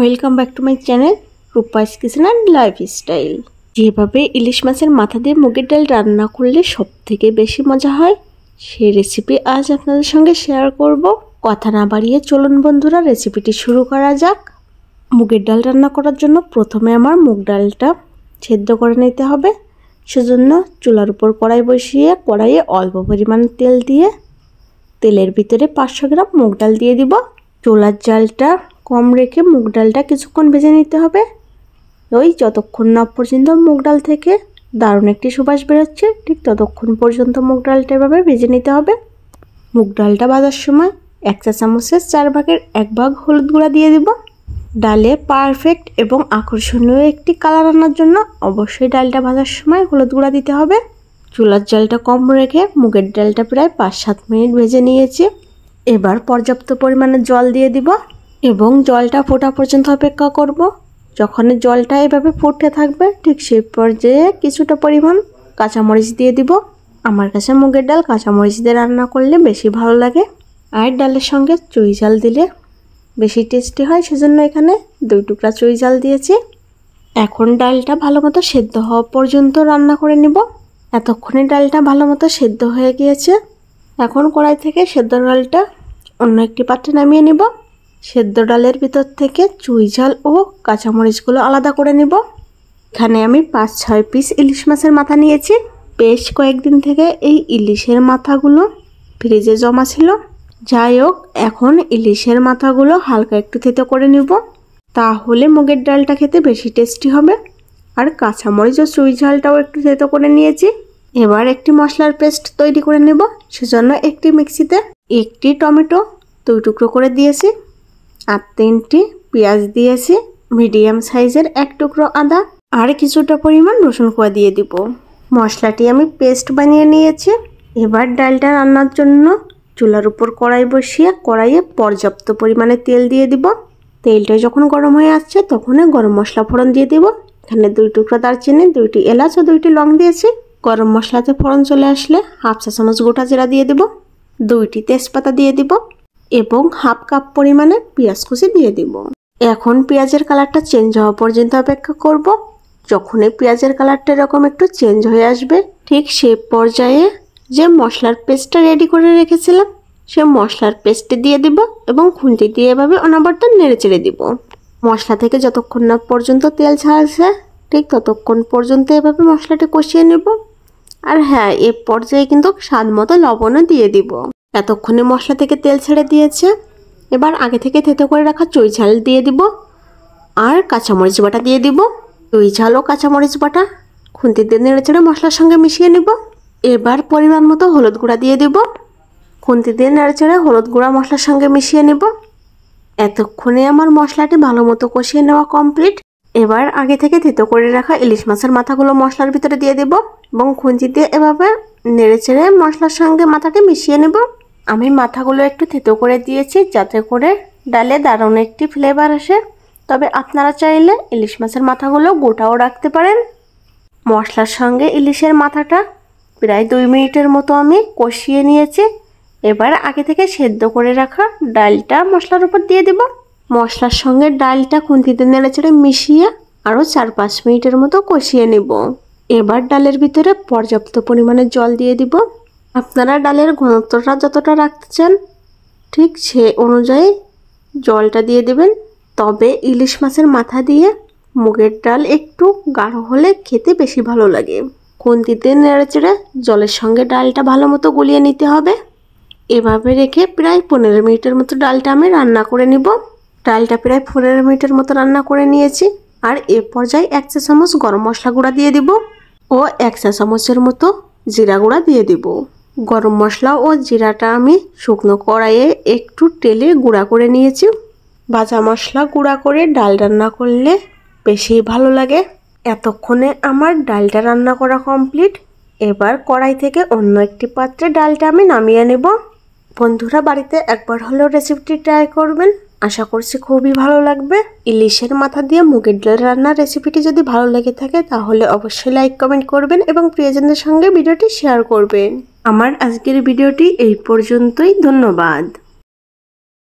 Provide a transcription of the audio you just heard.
Welcome back to my channel Rupa's kitchen and lifestyle. যেভাবে ইলিশ মাছের মাথা দিয়ে মুগের ডাল রান্না করলে সবথেকে বেশি মজা হয় সেই রেসিপি আজ আপনাদের সঙ্গে শেয়ার করব। কথা না বাড়িয়ে চলুন বন্ধুরা রেসিপিটি শুরু করা যাক। মুগের ডাল রান্না করার জন্য প্রথমে আমার মুগ ডালটা সেদ্ধ করে নিতে হবে। সেজন্য চুলার উপর কড়াই বসিয়ে কড়াইয়ে অল্প পরিমাণ তেল দিয়ে তেলের ভিতরে 500 গ্রাম মুগ ডাল দিয়ে দিব। চুলার জালটা কম রেখে মুগ ডালটা কিছুক্ষণ ভেজে নিতে হবে। ওই যতক্ষণ না পর্যন্ত মুগ ডাল থেকে দারুণ একটি সুবাস বেরোচ্ছে ঠিক ততক্ষণ পর্যন্ত মুগ ডালটা এভাবে ভেজে নিতে হবে। মুগ ডালটা ভাজার সময় 1 চা চামচের 4 ভাগের 1 ভাগ হলুদ গুঁড়া দিয়ে দিব। ডালে পারফেক্ট এবং আকর্ষণীয় একটি কালার আনার জন্য অবশ্যই ডালটা ভাজার সময় হলুদ গুঁড়া দিতে হবে। চুলার জালটা কম রেখে মুগের ডালটা প্রায় 5-7 মিনিট ভেজে নিয়েছি। এবার পর্যাপ্ত পরিমাণে জল দিয়ে দিব এবং জলটা ফোটা পর্যন্ত অপেক্ষা করব। যখন জলটা এভাবে ফুটতে থাকবে ঠিক সেই পর্যায়ে কিছুটা পরিমাণ কাঁচামরিচ দিয়ে দিব। আমার কাছে মুগের ডাল কাঁচামরিচ দিয়ে রান্না করলে বেশি ভালো লাগে, আর ডালের সঙ্গে চুই ঝাল দিলে বেশি টেস্টি হয়, সেজন্য এখানে 2 টুকরা চুই ঝাল দিয়েছি। এখন ডালটা ভালো মতো সেদ্ধ হওয়া পর্যন্ত রান্না করে নিব। এতক্ষণে ডালটা ভালো মতো সেদ্ধ হয়ে গিয়েছে। এখন কড়াই থেকে সেদ্ধ ডালটা অন্য একটি পাত্রে নামিয়ে নিব। সেদ্ধ ডালের ভিতর থেকে চুই ঝাল ও কাঁচামরিচগুলো আলাদা করে নিব। এখানে আমি 5-6 পিস ইলিশ মাছের মাথা নিয়েছি। বেশ কয়েকদিন থেকে এই ইলিশের মাথাগুলো ফ্রিজে জমা ছিল। যাই হোক, এখন ইলিশের মাথাগুলো হালকা একটু থেতো করে নিব, তাহলে মুগের ডালটা খেতে বেশি টেস্টি হবে। আর কাঁচামরিচ ও চুই ঝালটাও একটু থেতো করে নিয়েছি। এবার একটি মশলার পেস্ট তৈরি করে নেব। সেজন্য একটি মিক্সিতে 1টি টমেটো 2 টুকরো করে দিয়েছি, আর 3টি পেঁয়াজ দিয়েছি, মিডিয়াম সাইজের 1 টুকরো আদা আর কিছুটা পরিমাণ রসুন কোয়া দিয়ে দিব। মশলাটি আমি পেস্ট বানিয়ে নিয়েছি। এবার ডালটা রান্নার জন্য চুলার উপর কড়াই বসিয়ে কড়াইয়ে পর্যাপ্ত পরিমাণে তেল দিয়ে দিব। তেলটা যখন গরম হয়ে আসছে তখনই গরম মশলা ফোড়ন দিয়ে দিব। এখানে 2 টুকরো দারচিনি, 2টি এলাচ ও 2টি লং দিয়েছি। গরম মশলাতে ফোড়ন চলে আসলে 1/2 চা চামচ গোটা জিরা দিয়ে দিব, 2টি তেজপাতা দিয়ে দিব এবং 1/2 কাপ পরিমাণে পেঁয়াজ কুচি দিয়ে দিব। এখন পেঁয়াজের কালারটা চেঞ্জ হওয়া পর্যন্ত অপেক্ষা করব। যখনই পেঁয়াজের কালারটা এরকম একটু চেঞ্জ হয়ে আসবে ঠিক সেই পর্যায়ে যে মশলার পেস্টটা রেডি করে রেখেছিলাম সে মশলার পেস্টটি দিয়ে দিব এবং খুন্তি দিয়ে এভাবে অনবরত নেড়ে চেড়ে দিব। মশলা থেকে যতক্ষণ না পর্যন্ত তেল ছাড়ছে ঠিক ততক্ষণ পর্যন্ত এভাবে মশলাটি কষিয়ে নেব। আর হ্যাঁ, এ পর্যায়ে কিন্তু স্বাদ মতো লবণও দিয়ে দিব। এতক্ষণে মশলা থেকে তেল ছেড়ে দিয়েছে। এবার আগে থেকে থেতো করে রাখা চুই ঝাল দিয়ে দিব আর কাঁচামরিচ বাটা দিয়ে দিব। চুই ঝাল ও কাঁচামরিচ বাটা খুন্তি দিয়ে নেড়ে চেড়ে মশলার সঙ্গে মিশিয়ে নেব। এবার পরিমাণ মতো হলুদ গুঁড়া দিয়ে দিব। খুন্তি দিয়ে নেড়ে চেড়ে হলুদ গুঁড়া মশলার সঙ্গে মিশিয়ে নেব। এতক্ষণে আমার মশলাটি ভালো মতো কষিয়ে নেওয়া কমপ্লিট। এবার আগে থেকে থেতো করে রাখা ইলিশ মাছের মাথাগুলো মশলার ভিতরে দিয়ে দেব এবং খুন্তি দিয়ে এভাবে নেড়ে চেড়ে মশলার সঙ্গে মাথাটি মিশিয়ে নেব। আমি মাথাগুলো একটু থেতো করে দিয়েছি যাতে করে ডালে দারুণ একটি ফ্লেভার আসে। তবে আপনারা চাইলে ইলিশ মাছের মাথাগুলো গোটাও রাখতে পারেন। মশলার সঙ্গে ইলিশের মাথাটা প্রায় 2 মিনিটের মতো আমি কষিয়ে নিয়েছি। এবার আগে থেকে সেদ্ধ করে রাখা ডালটা মশলার উপর দিয়ে দেব। মশলার সঙ্গে ডালটা খুন্তিতে নেড়ে চেড়ে মিশিয়ে আরও 4-5 মিনিটের মতো কষিয়ে নেব। এবার ডালের ভিতরে পর্যাপ্ত পরিমাণে জল দিয়ে দিব। আপনারা ডালের ঘনত্বটা যতটা রাখতে চান ঠিক সে অনুযায়ী জলটা দিয়ে দেবেন। তবে ইলিশ মাছের মাথা দিয়ে মুগের ডাল একটু গাঢ় হলে খেতে বেশি ভালো লাগে। খুন্তিতে নেড়ে চেড়ে জলের সঙ্গে ডালটা ভালো মতো গুলিয়ে নিতে হবে। এভাবে রেখে প্রায় 15 মিনিটের মতো ডালটা আমি রান্না করে নিব। ডালটা প্রায় 15 মিনিটের মতো রান্না করে নিয়েছি। আর এ পর্যায়ে 1 চা চামচ গরম মশলা গুঁড়া দিয়ে দিব ও 1 চা চামচের মতো জিরা গুঁড়া দিয়ে দিব। গরম মশলা ও জিরাটা আমি শুকনো কড়াইয়ে একটু তেলে গুঁড়া করে নিয়েছি। ভাজা মশলা গুঁড়া করে ডাল রান্না করলে বেশি ভালো লাগে। এতক্ষণে আমার ডালটা রান্না করা কমপ্লিট। এবার কড়াই থেকে অন্য একটি পাত্রে ডালটা আমি নামিয়ে নেব। বন্ধুরা বাড়িতে একবার হলেও রেসিপিটি ট্রাই করবেন, আশা করছি খুবই ভালো লাগবে। ইলিশের মাথা দিয়ে মুগের ডাল রান্নার রেসিপিটি যদি ভালো লেগে থাকে তাহলে অবশ্যই লাইক কমেন্ট করবেন এবং প্রিয়জনদের সঙ্গে ভিডিওটি শেয়ার করবেন। আমার আজকের ভিডিওটি এই পর্যন্তই। ধন্যবাদ।